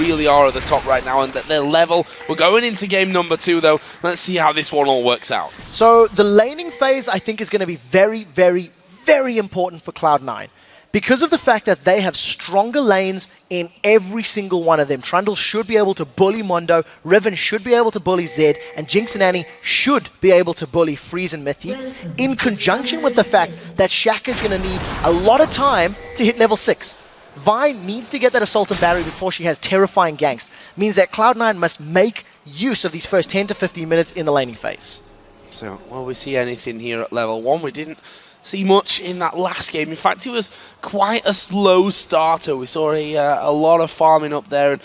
really are at the top right now and that they're level. We're going into game number 2 though. Let's see how this one all works out. So the laning phase I think is going to be very, very, very important for Cloud9. Because of the fact that they have stronger lanes in every single one of them. Trundle should be able to bully Mondo, Riven should be able to bully Zed, and Jinx and Annie should be able to bully Freeze and Mithy, in conjunction with the fact that Shaq is going to need a lot of time to hit level 6. Vi needs to get that Assault and Battery before she has terrifying ganks. Means that Cloud9 must make use of these first 10 to 15 minutes in the laning phase. So, will we see anything here at level 1? We didn't see much in that last game. In fact, it was quite a slow starter. We saw a lot of farming up there. And,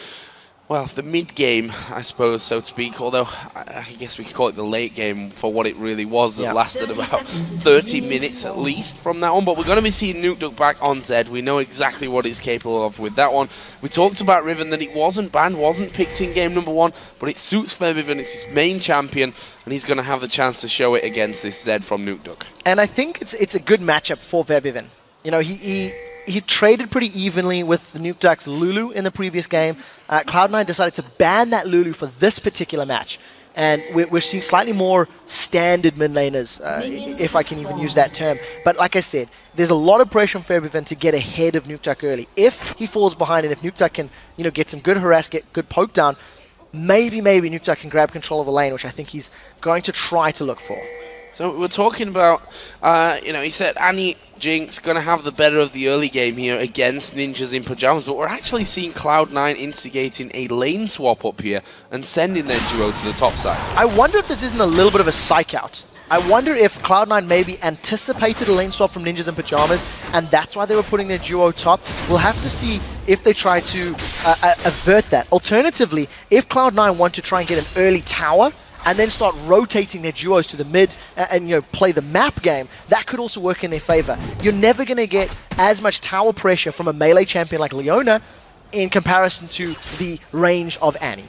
well, the mid-game, I suppose, so to speak, although I guess we could call it the late game for what it really was that lasted about 30 minutes at least from that one. But we're going to be seeing Nukeduck back on Zed. We know exactly what he's capable of with that one. We talked about Riven, that it wasn't banned, wasn't picked in game number 1, but it suits Febiven, it's his main champion, and he's going to have the chance to show it against this Zed from Nukeduck. And I think it's a good matchup for Febiven. You know, he traded pretty evenly with the Nukeduck's Lulu in the previous game. Cloud9 decided to ban that Lulu for this particular match. And we're seeing slightly more standard mid laners, if I can even use that term. But like I said, there's a lot of pressure on Febiven to get ahead of Nukeduck early. If he falls behind and if Nukeduck can, you know, get some good harass, get good poke down, maybe Nukeduck can grab control of the lane, which I think he's going to try to look for. So we're talking about, you know, he said Annie, Jinx going to have the better of the early game here against Ninjas in Pyjamas, but we're actually seeing Cloud9 instigating a lane swap up here and sending their duo to the top side. I wonder if this isn't a little bit of a psych out. I wonder if Cloud9 maybe anticipated a lane swap from Ninjas in Pyjamas, and that's why they were putting their duo top. We'll have to see if they try to avert that. Alternatively, if Cloud9 want to try and get an early tower, and then start rotating their duos to the mid and you know, play the map game, that could also work in their favor. You're never going to get as much tower pressure from a melee champion like Leona in comparison to the range of Annie.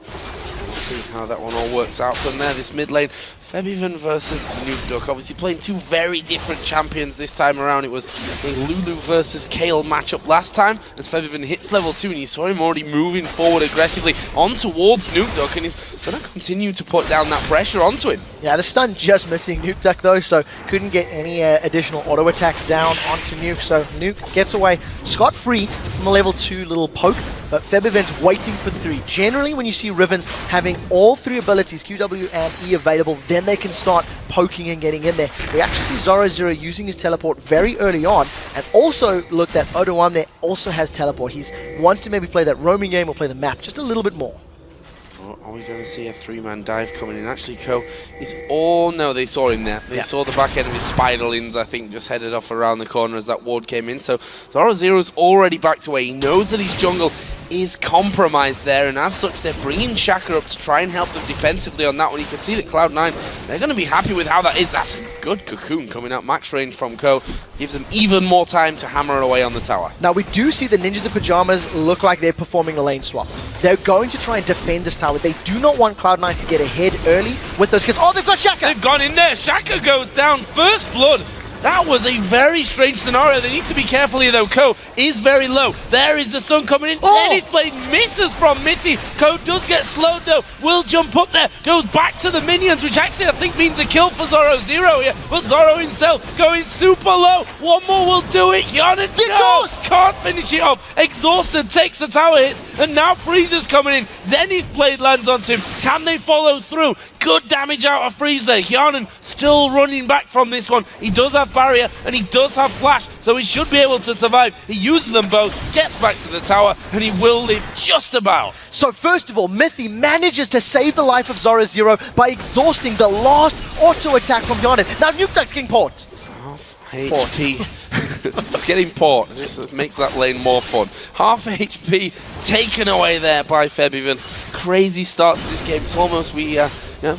See how that one all works out from there. This mid lane, Febiven versus Nukeduck. Obviously playing two very different champions this time around. It was a Lulu versus Kayle matchup last time as Febiven hits level 2 and you saw him already moving forward aggressively on towards Nukeduck, and he's going to continue to put down that pressure onto him. Yeah, the stun just missing Nukeduck though, so couldn't get any additional auto attacks down onto Nuke, so Nuke gets away scot-free from a level 2 little poke, but Febiven's waiting for 3. Generally when you see Rivens having all 3 abilities, Q, W and E available, then they can start poking and getting in there. We actually see Zoro using his teleport very early on, and also look that Odoamne also has teleport. He wants to maybe play that roaming game or play the map just a little bit more. Are we going to see a 3-man dive coming in? Actually, Ko is all... No, they saw him there. They saw the back end of his Spiderlings, I think, just headed off around the corner as that ward came in. So Zoro's already backed away. He knows that his jungle is compromised there, and as such, they're bringing Shaka up to try and help them defensively on that one. You can see that Cloud9, they're going to be happy with how that is. That's a good cocoon coming out max range from Ko. Gives them even more time to hammer away on the tower. Now, we do see the Ninjas in Pyjamas look like they're performing a lane swap. They're going to try and defend this tower. They do not want Cloud9 to get ahead early with those kills. Oh, they've got Shaka! They've gone in there. Shaka goes down. First blood. That was a very strange scenario. They need to be careful here, though. Ko is very low. There is the sun coming in. Zenith Blade misses from Mithy. Ko does get slowed, though. Will jump up there. Goes back to the minions, which actually I think means a kill for Zoro. Zero here. But Zoro himself going super low. One more will do it. Hyonin, no! Can't finish it off. Exhausted takes the tower hits. And now Freezer's coming in. Zenith Blade lands onto him. Can they follow through? Good damage out of Freezer. Hyonin still running back from this one. He does have barrier and he does have flash, so he should be able to survive. He uses them both, gets back to the tower, and he will live just about. So first of all, Mithy manages to save the life of Zoro by exhausting the last auto attack from Hyonin. Now Nukeduck's getting port. Half HP. It's getting port. It just makes that lane more fun. Half HP taken away there by Febiven. Crazy start to this game. It's almost we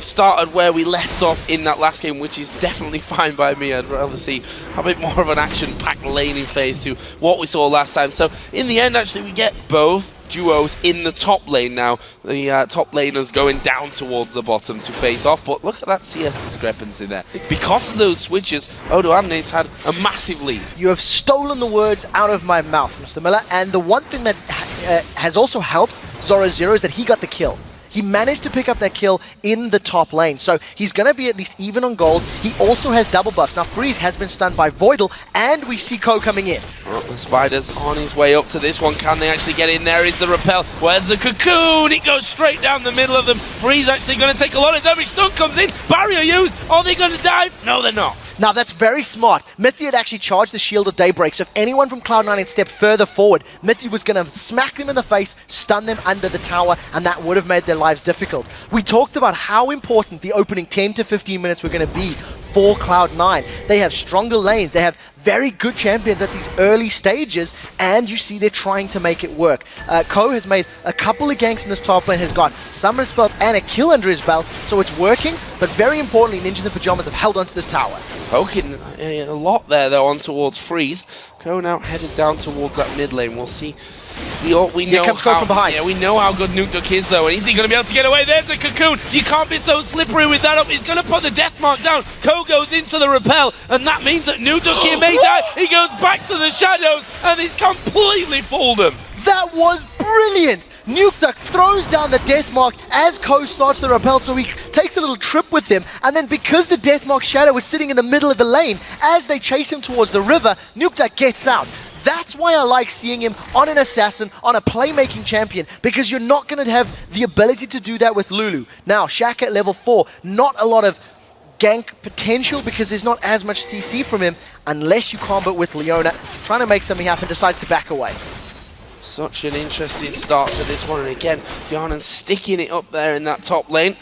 started where we left off in that last game, which is definitely fine by me. I'd rather see a bit more of an action-packed laning phase to what we saw last time. So in the end, actually, we get both duos in the top lane now. The top laners going down towards the bottom to face off, but look at that CS discrepancy there. Because of those switches, Odo Amne's had a massive lead. You have stolen the words out of my mouth, Mr. Miller, and the one thing that has also helped Zoro0 is that he got the kill. He managed to pick up that kill in the top lane, so he's going to be at least even on gold. He also has double buffs. Now, Freeze has been stunned by Voidal, and we see Ko coming in. Well, the Spider's on his way up to this one. Can they actually get in? There is the repel. Where's the cocoon? It goes straight down the middle of them. Freeze actually going to take a lot of damage. Stun comes in. Barrier used. Are they going to dive? No, they're not. Now, that's very smart. Mithy had actually charged the Shield of Daybreak, so if anyone from Cloud9 had stepped further forward, Mithy was going to smack them in the face, stun them under the tower, and that would have made their lives difficult. We talked about how important the opening 10 to 15 minutes were going to be for Cloud9. They have stronger lanes, they have very good champions at these early stages, and you see they're trying to make it work. Ko has made a couple of ganks in this top lane, has got summoner spells and a kill under his belt, so it's working, but very importantly, Ninjas in Pyjamas have held onto this tower. Poking a lot there, though, on towards Freeze. Ko now headed down towards that mid lane. We'll see. We know comes Ko from behind. Yeah, we know how good Nukeduck is, though, and is he going to be able to get away? There's the cocoon. You can't be so slippery with that up. He's going to put the death mark down. Ko goes into the repel, and that means that Nukeduck here may die. He goes back to the shadows, and he's completely fooled him. That was brilliant! Nukeduck throws down the death mark as Ko starts the repel, so he takes a little trip with him, and then because the death mark shadow was sitting in the middle of the lane, as they chase him towards the river, Nukeduck gets out. That's why I like seeing him on an assassin, on a playmaking champion, because you're not going to have the ability to do that with Lulu. Now, Shaka at level 4, not a lot of gank potential because there's not as much CC from him unless you combo with Leona. Trying to make something happen, decides to back away. Such an interesting start to this one, and again, Fjarnan sticking it up there in that top lane.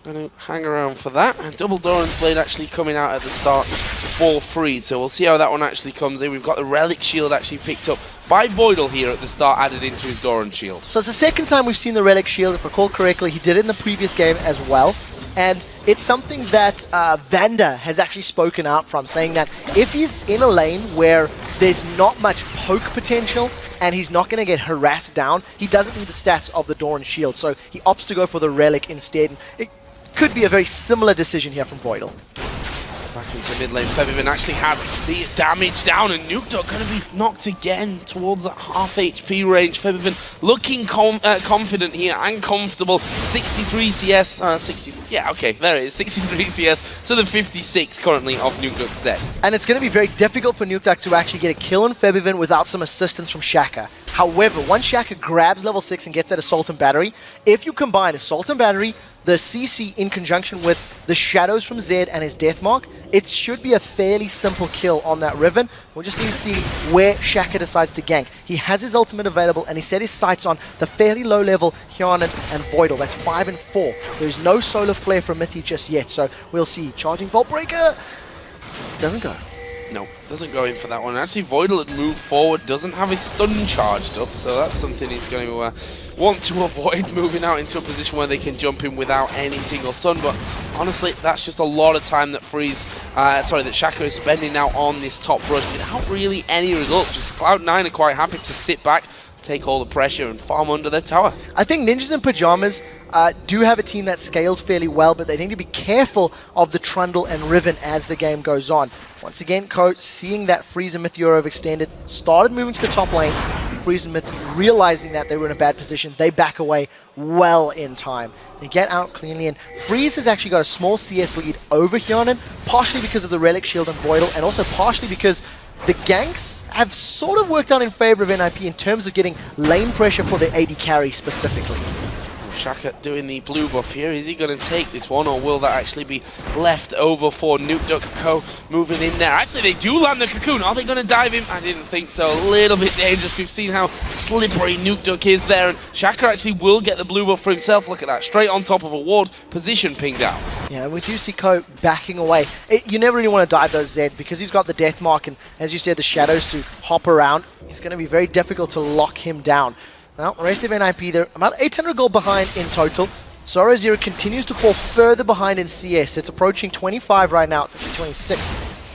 Going to hang around for that, and double Doran's Blade actually coming out at the start for Freeze, so we'll see how that one actually comes in. We've got the Relic Shield actually picked up by Voidal here at the start, added into his Doran Shield. So it's the second time we've seen the Relic Shield, if I recall correctly. He did it in the previous game as well, and it's something that Vanda has actually spoken out from, saying that if he's in a lane where there's not much poke potential, and he's not going to get harassed down, he doesn't need the stats of the Doran Shield, so he opts to go for the Relic instead. It could be a very similar decision here from Voidal. Back into mid lane, Febiven actually has the damage down, and Nukeduck going to be knocked again towards that half HP range. Febiven looking confident here and comfortable. 63 CS, there it is, 63 CS to the 56 currently of Nukeduck Zed. And it's going to be very difficult for Nukeduck to actually get a kill on Febiven without some assistance from Shaka. However, once Shaka grabs level 6 and gets that Assault and Battery, if you combine Assault and Battery, the CC in conjunction with the shadows from Zed and his death mark, it should be a fairly simple kill on that Riven. We'll just need to see where Shaka decides to gank. He has his ultimate available, and he set his sights on the fairly low level Hjarnan and Voidal. That's 5 and 4. There's no Solar Flare from Mithy just yet, so we'll see. Charging Vault Breaker doesn't go. No, doesn't go in for that one. Actually, Voidal had moved forward, doesn't have his stun charged up, so that's something he's going to want to avoid, moving out into a position where they can jump in without any single stun. But honestly, that's just a lot of time that that Shaka is spending now on this top brush without really any results. Just Cloud9 are quite happy to sit back, take all the pressure and farm under their tower. I think Ninjas in Pyjamas do have a team that scales fairly well, but they need to be careful of the Trundle and Riven as the game goes on. Once again, Ko, seeing that Freeze and Myth are overextended, started moving to the top lane. Freeze and Myth realizing that they were in a bad position, they back away well in time. They get out cleanly, and Freeze has actually got a small CS lead over Hjarnan, partially because of the Relic Shield and Voidal, and also partially because the ganks have sort of worked out in favor of NIP in terms of getting lane pressure for the AD carry specifically. Shaka doing the blue buff here. Is he going to take this one, or will that actually be left over for Nukeduck? Ko moving in there. Actually, they do land the cocoon. Are they going to dive him? I didn't think so. A little bit dangerous. We've seen how slippery Nukeduck is there, and Shaka actually will get the blue buff for himself. Look at that. Straight on top of a ward. Position pinged out. Yeah, and we do see Ko backing away. You never really want to dive those Zed because he's got the death mark and, as you said, the shadows to hop around. It's going to be very difficult to lock him down. Now, the rest of NIP, they're about 800 gold behind in total. Zoro0 continues to fall further behind in CS. It's approaching 25 right now. It's actually 26.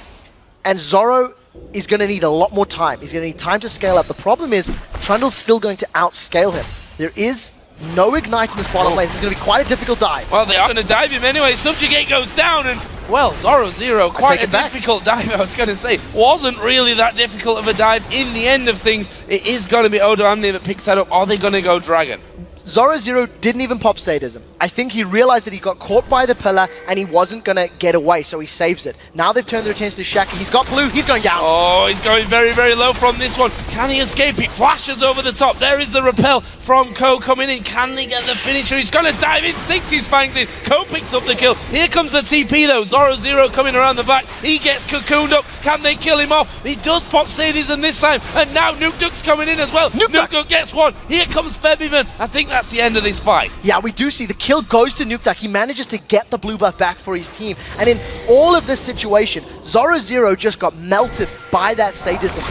And Zoro is going to need a lot more time. He's going to need time to scale up. The problem is, Trundle's still going to outscale him. There is no ignite in this bottom lane. This is going to be quite a difficult dive. Well, they are going to dive him anyway. Subjugate goes down, and well, Zoro, quite a difficult dive, I was going to say. Wasn't really that difficult of a dive in the end of things. It is going to be Odo Amne that picks that up. Are they going to go Dragon? Zoro didn't even pop sadism. I think he realized that he got caught by the pillar and he wasn't going to get away, so he saves it. Now they've turned their attention to Shaka. He's got blue. He's going down. Oh, he's going very, very low from this one. Can he escape? He flashes over the top. There is the repel from Ko coming in. Can they get the finisher? He's going to dive in, sinks his fangs in. Ko picks up the kill. Here comes the TP though. Zoro coming around the back. He gets cocooned up. Can they kill him off? He does pop sadism this time. And now Nukeduck's coming in as well. Nukeduck gets one. Here comes Febivan. I think that's the end of this fight. Yeah, we do see the kill goes to Nukeduck. He manages to get the blue buff back for his team. And in all of this situation, Zoro just got melted by that sadism,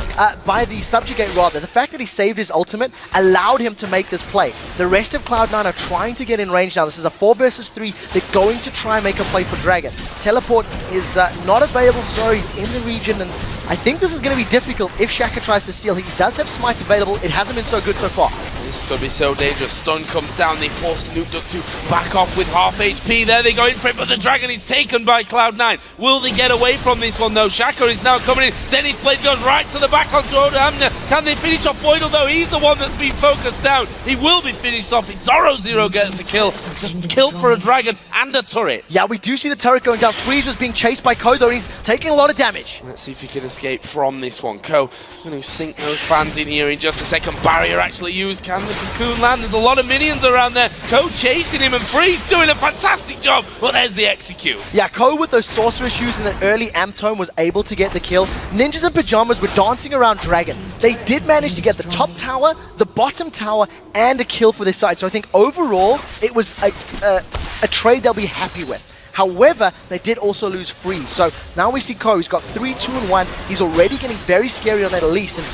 by the subjugate rather. The fact that he saved his ultimate allowed him to make this play. The rest of Cloud9 are trying to get in range now. This is a 4 versus 3. They're going to try and make a play for Dragon. Teleport is not available to Zoro. He's in the region, and I think this is going to be difficult if Shaka tries to steal. He does have Smite available. It hasn't been so good so far. This could be so dangerous. Stun comes down. They force Nukeduck to back off with half HP. There they go in for it, but the Dragon is taken by Cloud9. Will they get away from this one though? Shaka is now coming in. Zenith Blade goes right to the back onto Odo Amne. Can they finish off Voidal though? He's the one that's been focused down. He will be finished off. Zoro gets a kill. It's a kill for a Dragon and a turret. Yeah, we do see the turret going down. Freeze was being chased by Ko though, and he's taking a lot of damage. Let's see if he can escape from this one. Ko going to sink those fans in here in just a second. Barrier actually used. Can the cocoon land? There's a lot of minions around there. Ko chasing him, and Freeze doing a fantastic job. Well, there's the execute. Yeah, Ko with those sorceress shoes in the early amp tone was able to get the kill. Ninjas and Pyjamas were dancing around Dragon. They did manage to get the top tower, the bottom tower, and a kill for their side. So I think overall, it was a trade they'll be happy with. However, they did also lose Freeze. So now we see Ko, he's got 3, 2, and 1. He's already getting very scary on that Elise. And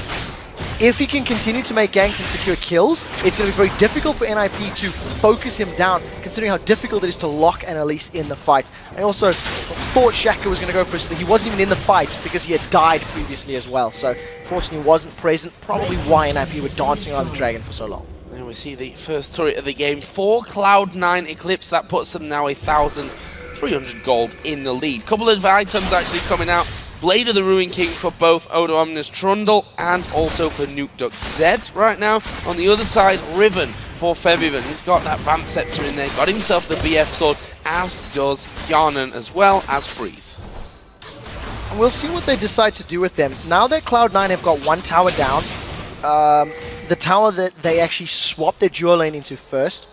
if he can continue to make ganks and secure kills, it's going to be very difficult for NIP to focus him down, considering how difficult it is to lock an Elise in the fight. I also thought Shaka was going to go for it. He wasn't even in the fight because he had died previously as well. So fortunately he wasn't present, probably why NIP were dancing around the Dragon for so long. There we see the first turret of the game for Cloud9 Eclipse. That puts them now 1,300 gold in the lead. Couple of items actually coming out. Blade of the Ruin King for both Odo Amne's Trundle and also for Nukeduck Zed right now. On the other side, Riven for Febivan. He's got that Vamp Scepter in there, got himself the BF Sword, as does Yarnan as well as Freeze. And we'll see what they decide to do with them. Now that Cloud9 have got one tower down, the tower that they actually swapped their duo lane into first,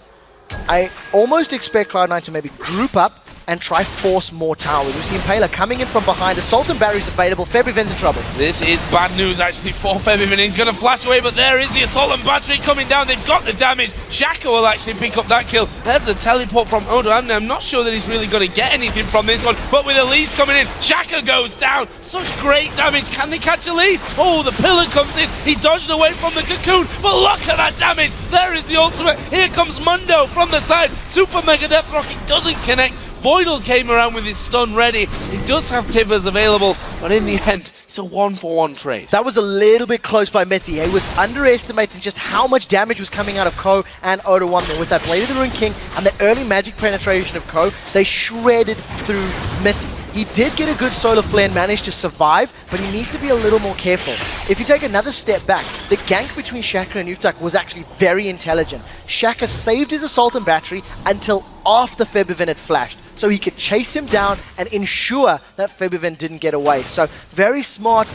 I almost expect Cloud9 to maybe group up and try force more towers. We see Impaler coming in from behind. Assault and Battery's available. Febivan's in trouble. This is bad news actually for Febivan. He's going to flash away, but there is the Assault and Battery coming down. They've got the damage. Shaka will actually pick up that kill. There's a teleport from Odo Amne. I'm not sure that he's really going to get anything from this one, but with Elise coming in, Shaka goes down. Such great damage. Can they catch Elise? Oh, the pillar comes in. He dodged away from the cocoon, but look at that damage. There is the ultimate. Here comes Mundo from the side. Super Mega Death Rocket doesn't connect. Voidal came around with his stun ready. He does have Tibbers available, but in the end, it's a 1-for-1 trade. That was a little bit close by Mithy. He was underestimating just how much damage was coming out of Ko and Odo Amne. With that Blade of the Ruin King and the early magic penetration of Ko, they shredded through Mithy. He did get a good solar flare and managed to survive, but he needs to be a little more careful. If you take another step back, the gank between Shaka and Nukeduck was actually very intelligent. Shaka saved his Assault and Battery until after Febivan had flashed, so he could chase him down and ensure that Febivan didn't get away. So very smart,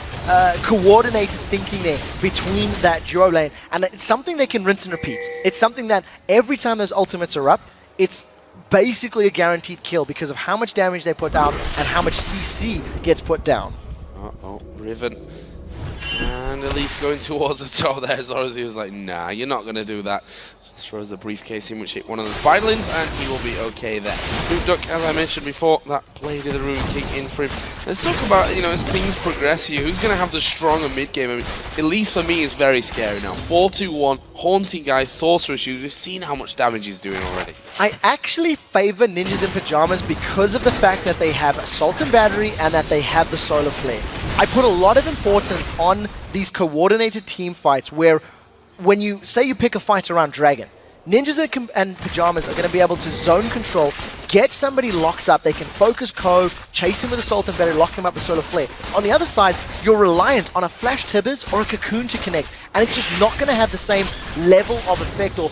coordinated thinking there between that duo lane, and it's something they can rinse and repeat. It's something that every time those ultimates are up, it's basically a guaranteed kill because of how much damage they put down and how much CC gets put down. Uh-oh, Riven. And Elise going towards the top there. Zorozy was like, nah, you're not going to do that. Throws the briefcase in which hit one of those violins, and he will be okay there. Nukeduck, as I mentioned before, that Blade of the Ruin King in for him. Let's talk about, as things progress here, who's going to have the stronger mid game? I mean, Elise for me is very scary now. 4-2-1, haunting guys, sorcerer shoes. We've seen how much damage he's doing already. I actually favor Ninjas in Pyjamas because of the fact that they have Assault and Battery and that they have the Solar Flare. I put a lot of importance on these coordinated team fights where when you say you pick a fight around Dragon, Ninjas and Pyjamas are going to be able to zone control, get somebody locked up. They can focus Ko, chase him with Assault and Berry, lock him up with Solar Flare. On the other side, you're reliant on a Flash Tibbers or a Cocoon to connect, and it's just not going to have the same level of effect or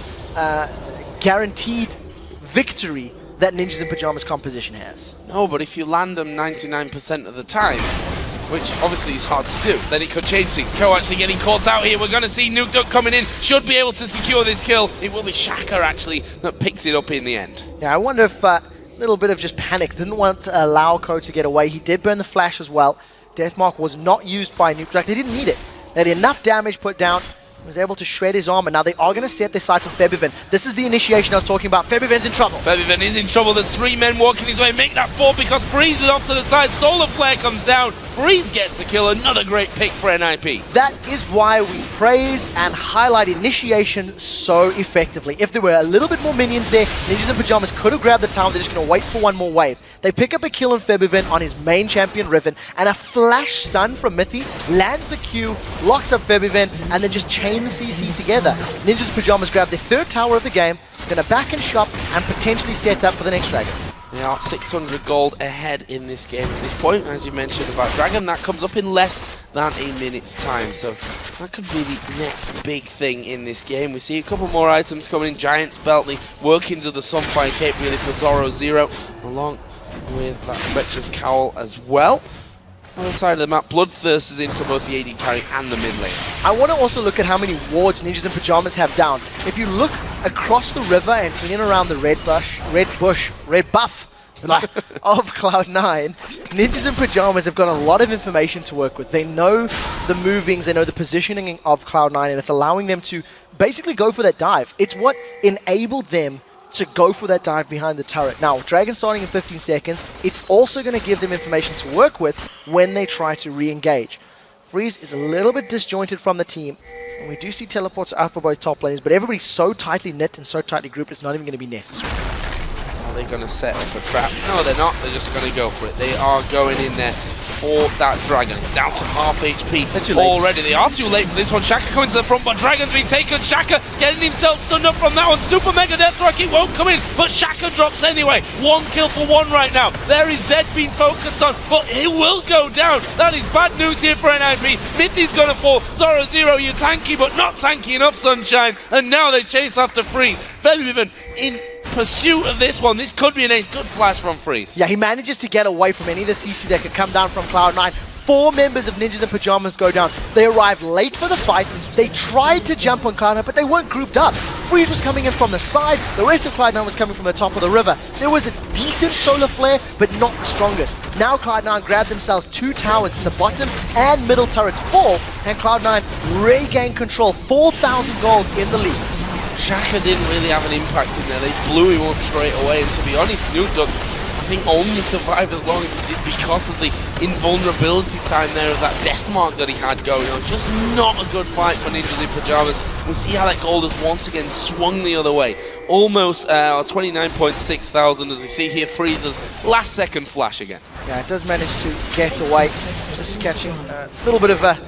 guaranteed victory that Ninjas and Pyjamas composition has. No, but if you land them 99% of the time, which obviously is hard to do, then it could change things. Ko actually getting caught out here. We're going to see Nuke Duck coming in. Should be able to secure this kill. It will be Shaka actually that picks it up in the end. Yeah, I wonder if a little bit of just panic. Didn't want to allow Ko to get away. He did burn the flash as well. Deathmark was not used by Nuke Duck. They didn't need it. They had enough damage put down. Was able to shred his armor. Now they are going to set their sights on Febiven. This is the initiation I was talking about. Febiven's in trouble. Febiven is in trouble. There's 3 men walking his way. Make that 4 because Freeze is off to the side. Solar Flare comes down. Freeze gets the kill. Another great pick for NIP. That is why we praise and highlight initiation so effectively. If there were a little bit more minions there, Ninjas and Pyjamas could have grabbed the tower. They're just going to wait for one more wave. They pick up a kill on Febiven on his main champion, Riven, and a flash stun from Mithy lands the Q, locks up Febiven, and then just chain the CC together. Ninjas and Pyjamas grab their 3rd tower of the game, going to back and shop and potentially set up for the next Dragon. They are 600 gold ahead in this game at this point, as you mentioned about Dragon. That comes up in less than a minute's time, so that could be the next big thing in this game. We see a couple more items coming in. Giant's Belt, the workings of the Sunfire Cape really for Zoro Zero, along with that Spectre's Cowl as well. On the side of the map, Bloodthirst is in for both the AD carry and the mid lane. I want to also look at how many wards Ninjas and Pyjamas have down. If you look across the river and in and around the red buff of Cloud9, Ninjas and Pyjamas have got a lot of information to work with. They know the movings, they know the positioning of Cloud9, and it's allowing them to basically go for that dive. It's what enabled them to go for that dive behind the turret. Now, Dragon starting in 15 seconds, it's also going to give them information to work with when they try to re-engage. Freeze is a little bit disjointed from the team, and we do see teleports out for both top lanes, but everybody's so tightly knit and so tightly grouped, it's not even going to be necessary. Are they going to set up a trap? No, they're not. They're just going to go for it. They are going in there for that Dragon. It's down to half HP already. They are too late for this one. Shaka coming to the front, but Dragon's been taken. Shaka getting himself stunned up from that one. Super Mega Deathrock, he won't come in, but Shaka drops anyway. 1 kill for 1 right now. There is Zed being focused on, but he will go down. That is bad news here for NIP. Mithy's going to fall. Zoro Zero, you're tanky, but not tanky enough, Sunshine. And now they chase after Freeze. Febiven in pursuit of this one. This could be an ace. Good flash from Freeze. Yeah, he manages to get away from any of the CC that could come down from Cloud9. 4 members of Ninjas and Pyjamas go down. They arrived late for the fight. They tried to jump on Cloud9, but they weren't grouped up. Freeze was coming in from the side. The rest of Cloud9 was coming from the top of the river. There was a decent solar flare, but not the strongest. Now Cloud9 grabbed themselves 2 towers as the bottom and middle turrets fall, and Cloud9 regain control. 4,000 gold in the lead. Shaka didn't really have an impact in there. They blew him up straight away, and to be honest, Nuke Duck, I think, only survived as long as he did because of the invulnerability time there of that death mark that he had going on. Just not a good fight for Ninjas in Pyjamas. We'll see how that gold has once again swung the other way. Almost 29.6 thousand as we see here Freeze's last second flash again. Yeah, it does manage to get away. Just catching a little bit of a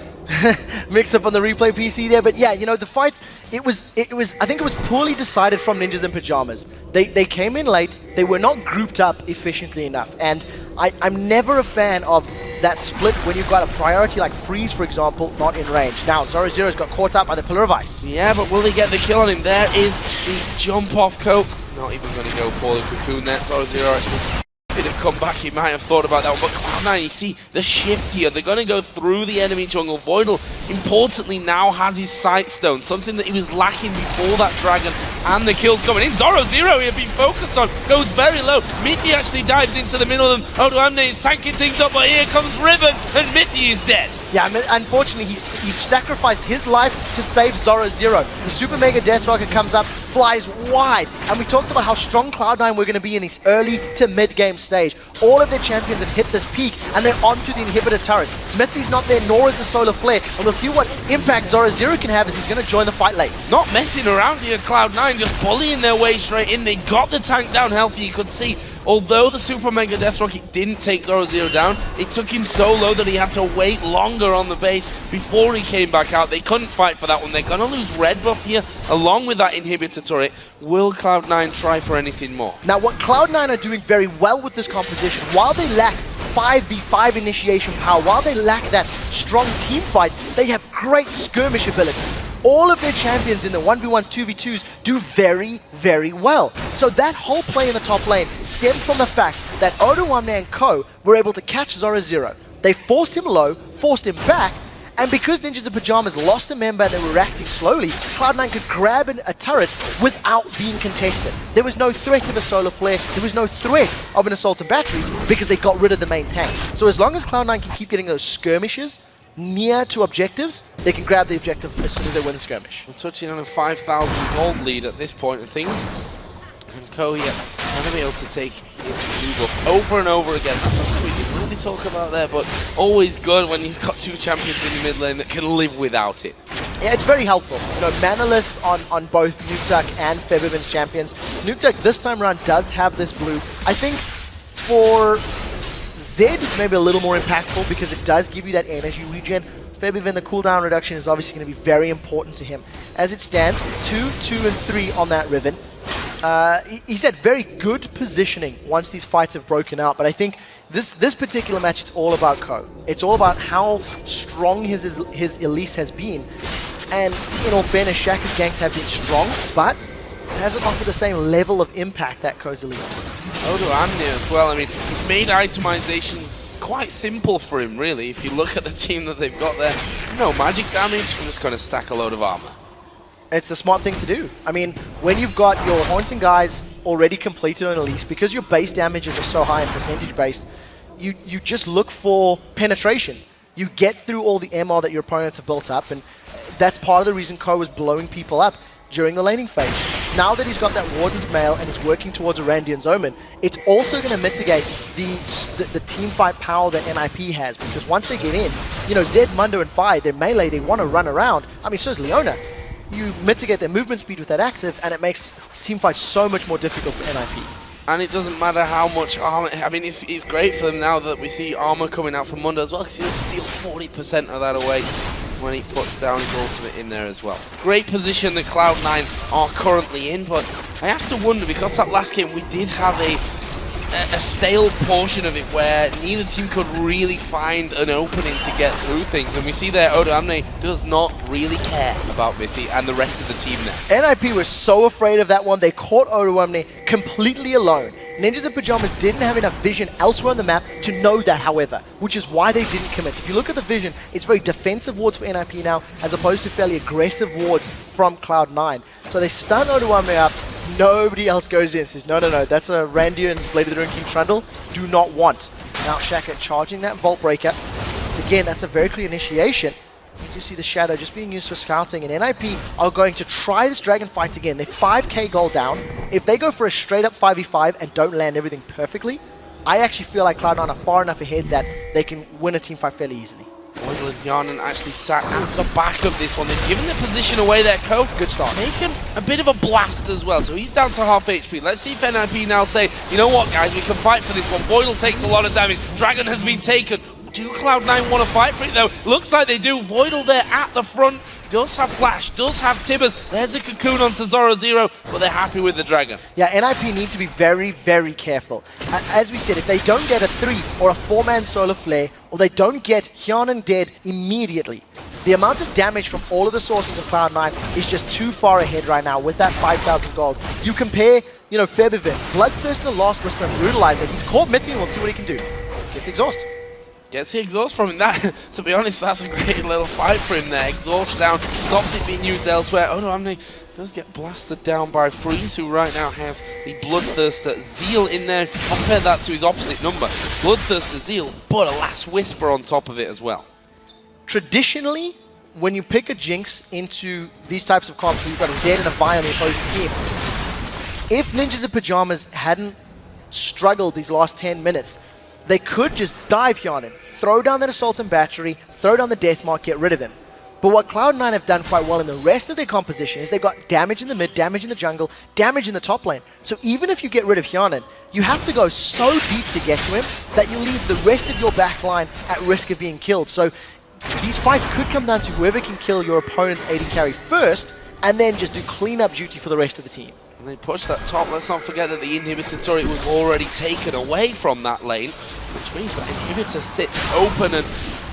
mix up on the replay PC there, but yeah, you know, the fight, I think it was poorly decided from Ninjas and Pyjamas. They came in late, they were not grouped up efficiently enough, and I'm never a fan of that split when you've got a priority like Freeze, for example, not in range. Now, Zoro Zero's got caught up by the Pillar of Ice. Yeah, but will they get the kill on him? There is the jump off Coke. Not even going to go for the Cocoon there. Zoro Zero actually could have come back, he might have thought about that one, but Cloud9, you see the shift here, they're going to go through the enemy jungle. Voidal, importantly, now has his sight stone, something that he was lacking before that Dragon, and the kills coming in. Zoro Zero here being focused on, goes very low. Mithy actually dives into the middle of them. Odoamne is tanking things up, but here comes Riven, and Mithy is dead. Yeah, unfortunately, he sacrificed his life to save Zoro Zero. The Super Mega Death Rocket comes up, flies wide, and we talked about how strong Cloud9 were going to be in this early to mid-game stage. All of their champions have hit this peak, and they're onto the inhibitor turret. Mithy's not there, nor is the Solar Flare, and we'll see what impact Zoro Zero can have as he's going to join the fight late. Not messing around here, Cloud9, just bullying their way straight in. They got the tank down healthy, you could see although the Super Mega Death Rocket didn't take Zoro down, it took him so low that he had to wait longer on the base before he came back out. They couldn't fight for that one. They're going to lose red buff here, along with that inhibitor turret. Will Cloud9 try for anything more? Now, what Cloud9 are doing very well with this composition, while they lack 5v5 initiation power, while they lack that strong team fight, they have great skirmish ability. All of their champions in the 1v1s, 2v2s do very, very well. So that whole play in the top lane stemmed from the fact that Odoamne and Co were able to catch Zoro. They forced him low, forced him back, and because Ninjas in Pyjamas lost a member and they were reacting slowly, Cloud9 could grab a turret without being contested. There was no threat of a solar flare, there was no threat of an assault and battery because they got rid of the main tank. So as long as Cloud9 can keep getting those skirmishes near to objectives, they can grab the objective as soon as they win the skirmish. We're touching on a 5,000 gold lead at this point of things. And Ko, yeah, going to be able to take his blue buff over and over again. That's something we didn't really talk about there, but always good when you've got two champions in the mid lane that can live without it. Yeah, it's very helpful. You know, manaless on both Nuktak and Febiven's champions. Nuktak this time around does have this blue. I think for Zed, it's maybe a little more impactful because it does give you that energy regen. Febiven, the cooldown reduction is obviously going to be very important to him. As it stands, 2, 2, and 3 on that ribbon. He's at very good positioning once these fights have broken out, but I think this particular match, it's all about Ko. It's all about how strong his Elise has been. And in all fairness, Shaka's ganks have been strong, but it hasn't offered the same level of impact that Ko's Elise does. Odoamne as well. I mean, he's made itemization quite simple for him, really. If you look at the team that they've got there, no magic damage, I'm just going to stack a load of armor. It's the smart thing to do. I mean, when you've got your Haunting guys already completed on Elise, because your base damages are so high and percentage based, you just look for penetration. You get through all the MR that your opponents have built up, and that's part of the reason Ko was blowing people up during the laning phase. Now that he's got that Warden's Mail and he's working towards a Randian's Omen, it's also going to mitigate the team fight power that NIP has, because once they get in, you know, Zed, Mundo, and Fi, they're melee, they want to run around. I mean, so is Leona. You mitigate their movement speed with that active, and it makes team fights so much more difficult for NIP. And it doesn't matter how much armor. I mean, it's great for them now that we see armor coming out from Mundo as well, because he'll steal 40% of that away when he puts down his ultimate in there as well. Great position that Cloud9 are currently in, but I have to wonder, because that last game we did have a stale portion of it where neither team could really find an opening to get through things, and we see there Odoamne does not really care about Mithy and the rest of the team there. NIP was so afraid of that one, they caught Odoamne completely alone. Ninjas in Pyjamas didn't have enough vision elsewhere on the map to know that, however, which is why they didn't commit. If you look at the vision, it's very defensive wards for NIP now, as opposed to fairly aggressive wards from Cloud9. So they stun Odoamne up, nobody else goes in, says, no, that's a Randian's Blade of the Ruined King Trundle, do not want. Now Shaka charging that Vault Breaker. So again, that's a very clear initiation. You see the Shadow just being used for scouting, and NIP are going to try this Dragon fight again. They're 5k gold down. If they go for a straight up 5v5 and don't land everything perfectly, I actually feel like Cloud9 are far enough ahead that they can win a team fight fairly easily. Voidal and Yarnan actually sat at the back of this one. They've given the position away there. Ko's good start. Taken a bit of a blast as well, so he's down to half HP. Let's see if NIP now say, you know what, guys, we can fight for this one. Voidal takes a lot of damage. Dragon has been taken. Do Cloud9 want to fight for it, though? Looks like they do. Voidal there at the front. Does have Flash, does have Tibbers. There's a Cocoon onto Zoro, but they're happy with the Dragon. Yeah, NIP need to be very, very careful. As we said, if they don't get a 3 or a 4-man solar flare, or they don't get Hyanan dead immediately, the amount of damage from all of the sources of Cloud9 is just too far ahead right now with that 5,000 gold. You compare, you know, Febiven, Bloodthirster, Last Whisper, and Brutalizer. He's caught Mithy, and we'll see what he can do. Gets exhaust. Gets the exhaust from him. That, to be honest, that's a great little fight for him there. Exhaust down, stops it being used elsewhere. Odoamne does get blasted down by Freeze, who right now has the Bloodthirster Zeal in there. Compare that to his opposite number. Bloodthirster Zeal, but a Last Whisper on top of it as well. Traditionally, when you pick a Jinx into these types of comps, where you've got a Zed and a Vi on the opposing team, if Ninjas in Pyjamas hadn't struggled these last 10 minutes, they could just dive Hyanan, throw down that Assault and Battery, throw down the Death Mark, get rid of him. But what Cloud9 have done quite well in the rest of their composition is they've got damage in the mid, damage in the jungle, damage in the top lane. So even if you get rid of Hyanan, you have to go so deep to get to him that you leave the rest of your backline at risk of being killed. So these fights could come down to whoever can kill your opponent's AD carry first, and then just do cleanup duty for the rest of the team. And they push that top. Let's not forget that the inhibitor turret was already taken away from that lane, which means that inhibitor sits open and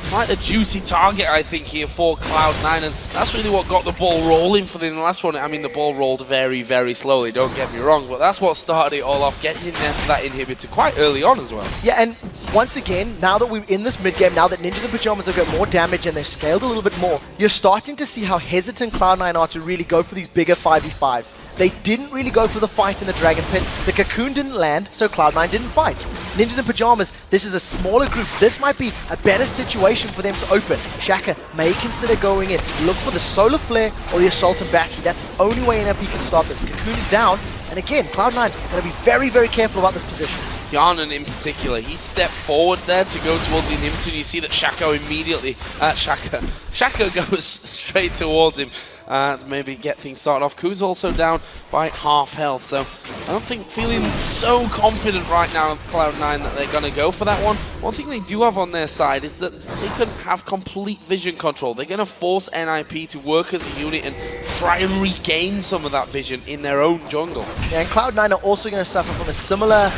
quite a juicy target, I think, here for Cloud9, and that's really what got the ball rolling for them in the last one. I mean, the ball rolled very, very slowly, don't get me wrong, but that's what started it all off, getting in there for that inhibitor quite early on as well. Yeah, and once again, now that we're in this mid-game, now that Ninjas and Pyjamas have got more damage and they've scaled a little bit more, you're starting to see how hesitant Cloud9 are to really go for these bigger 5v5s. They didn't really go for the fight in the Dragon Pit. The Cocoon didn't land, so Cloud9 didn't fight. Ninjas and Pyjamas, this is a smaller group. This might be a better situation for them to open. Shaka may consider going in. Look for the Solar Flare or the Assault and Battery. That's the only way NLP can stop this. Cocoon is down, and again, Cloud9 going to be very, very careful about this position. Yarnan in particular, he stepped forward there to go towards the inhibitor, and you see that Shaka immediately, Shaka goes straight towards him to maybe get things started off. Ku's also down by half health, so I don't think feeling so confident right now of Cloud9 that they're going to go for that one. One thing they do have on their side is that they can have complete vision control. They're going to force NIP to work as a unit and try and regain some of that vision in their own jungle. Yeah, and Cloud9 are also going to suffer from a similar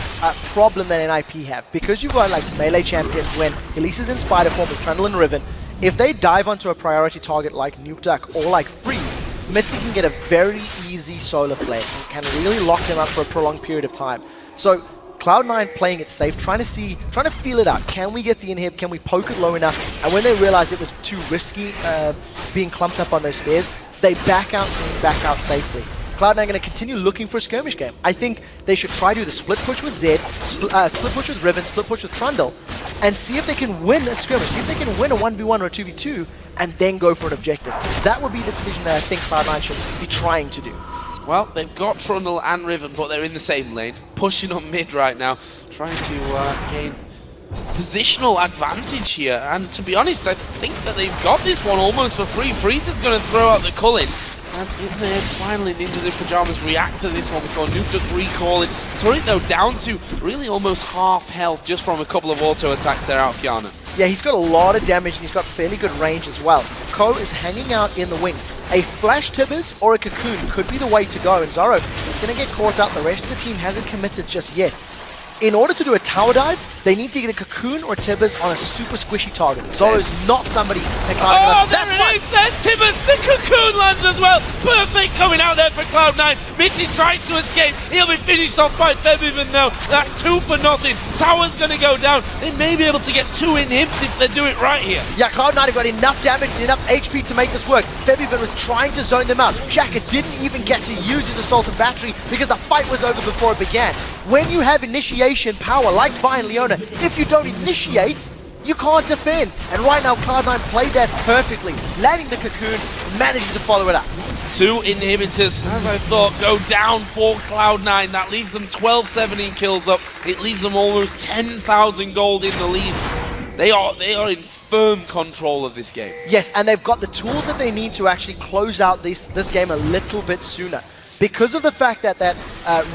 problem that NIP have. Because you've got like melee champions when Elise is in Spider form with Trundle and Riven, if they dive onto a priority target like Nuke Duck or like Freeze, Mythic can get a very easy Solar Flare and can really lock them up for a prolonged period of time. So Cloud9 playing it safe, trying to feel it out. Can we get the inhib? Can we poke it low enough? And when they realized it was too risky being clumped up on those stairs, they back out safely. Cloud9 are going to continue looking for a skirmish game. I think they should try to do the split push with Zed, split push with Riven, split push with Trundle, and see if they can win a skirmish, see if they can win a 1v1 or a 2v2, and then go for an objective. That would be the decision that I think Cloud9 should be trying to do. Well, they've got Trundle and Riven, but they're in the same lane, pushing on mid right now, trying to gain positional advantage here. And to be honest, I think that they've got this one almost for free. Freeze is going to throw out the Culling. And in there, finally, Ninjas in Pyjamas react to this one. We saw Nuke Duck recalling. Turret, though, down to really almost half health just from a couple of auto attacks there out of Yarnan. Yeah, he's got a lot of damage and he's got fairly good range as well. Ko is hanging out in the wings. A Flash Tibbers or a Cocoon could be the way to go, and Zoro is going to get caught out. The rest of the team hasn't committed just yet. In order to do a tower dive, they need to get a Cocoon or Tibbers on a super squishy target. Zoro's not somebody that Cloud9... Oh, there it is! There's Tibbers! The Cocoon lands as well! Perfect coming out there for Cloud9. Mitty tries to escape. He'll be finished off by Febiven though. That's 2 for nothing. Tower's going to go down. They may be able to get 2 inhibs if they do it right here. Yeah, Cloud9 have got enough damage and enough HP to make this work. Febiven was trying to zone them out. Shaka didn't even get to use his Assault and Battery because the fight was over before it began. When you have initiation power like Vi and Leona, if you don't initiate, you can't defend. And right now, Cloud9 played that perfectly, landing the Cocoon, managing to follow it up. 2 inhibitors, as I thought, go down for Cloud9. That leaves them 12-17 kills up. It leaves them almost 10,000 gold in the lead. They are in firm control of this game. Yes, and they've got the tools that they need to actually close out this game a little bit sooner. Because of the fact that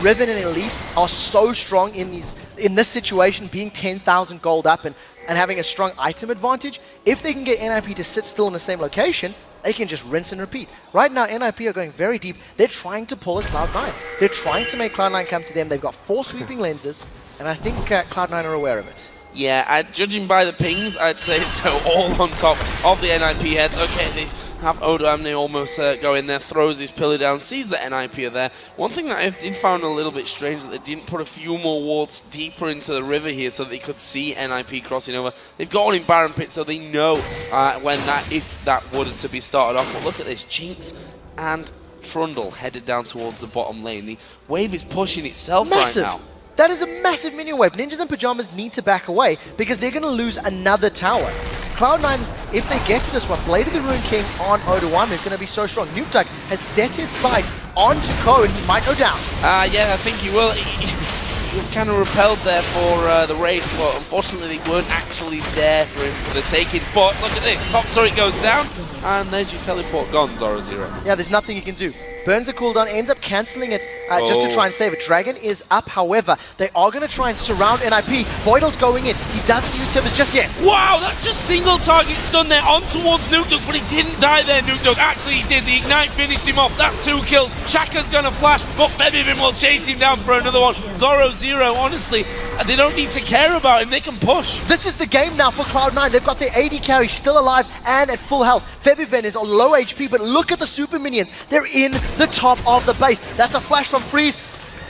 Riven and Elise are so strong in this situation, being 10,000 gold up and having a strong item advantage, if they can get NIP to sit still in the same location, they can just rinse and repeat. Right now, NIP are going very deep. They're trying to pull at Cloud9. They're trying to make Cloud9 come to them. They've got 4 sweeping lenses, and I think Cloud9 are aware of it. Yeah, judging by the pings, I'd say so, all on top of the NIP heads. Okay, they have Odo Amne almost go in there, throws his pillar down, sees the NIP are there. One thing that I did find a little bit strange that they didn't put a few more wards deeper into the river here so they could see NIP crossing over. They've got one in Baron Pit, so they know if that were to be started off. But look at this, Jinx and Trundle headed down towards the bottom lane. The wave is pushing itself Massive. right now. That is a massive minion wave. Ninjas and Pyjamas need to back away because they're going to lose another tower. Cloud9, if they get to this one, Blade of the Ruined King on Odo One is going to be so strong. Nuke Duck has set his sights onto Ko and he might go down. Yeah, I think he will. He kind of repelled there for the raid, but unfortunately they weren't actually there for him for the taking. But look at this, top turret goes down, And there's your teleport gone, 0-0. Yeah, there's nothing you can do. Burns a cooldown, ends up cancelling it just to try and save it. Dragon is up, however. They are going to try and surround NIP. Voidal's going in. He doesn't use Tibbers just yet. Wow, that just single target stun there on towards Nukdog, but he didn't die there, Nukdog. Actually, he did. The Ignite finished him off. That's 2 kills. Shaka's going to flash, but Febivin will chase him down for another one. 0-0, honestly, they don't need to care about him. They can push. This is the game now for Cloud9. They've got their AD carry still alive and at full health. Febivin is on low HP, but look at the super minions. They're in the top of the base. That's a flash from Freeze.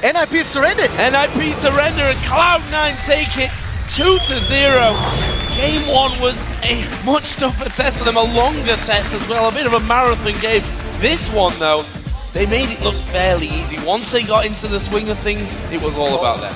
NIP have surrendered. NIP surrender and Cloud9 take it 2-0. Game 1 was a much tougher test for them, a longer test as well, a bit of a marathon game. This one, though, they made it look fairly easy. Once they got into the swing of things, it was all about them.